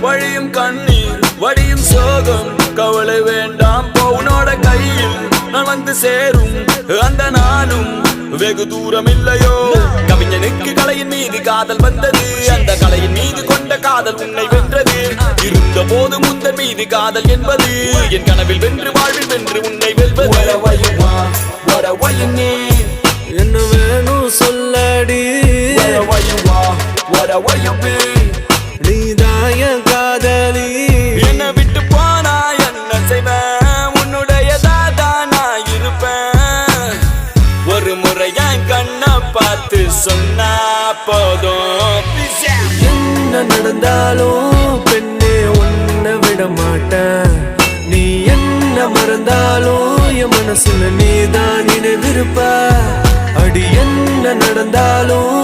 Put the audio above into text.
வழியும் கண்ணீர் வடியும் சோகம் கவலை வேண்டாம் பவுனோட கையில் நான் வந்து சேரும் அந்த நாளும் வெகு தூரம் இல்லையோ கவிஞனுக்கு கலையின் மீது காதல் வந்தது அந்த கலையின் மீது கொண்ட காதல் உன்னை வென்றது இருந்த போது முந்த மீது காதல் என்பது என் கனவில் வென்று வாழ்வில் வென்று உன்னை வெல்வது என்ன வேணும் சொல்லடி நீதாய காதலி என்ன விட்டு போனா என்ன செய்வேன் உன்னுடையதான் நான் இருப்பேன் ஒரு முறை என் கண்ணை பார்த்து சொன்னா போதும் என்ன நடந்தாலும் பெண்ணே உன்னை விட மாட்டேன் நீ என்ன மறந்தாலும் என் மனசுல நீதான் நினைவிருப்ப அடி என்ன நடந்தாலும்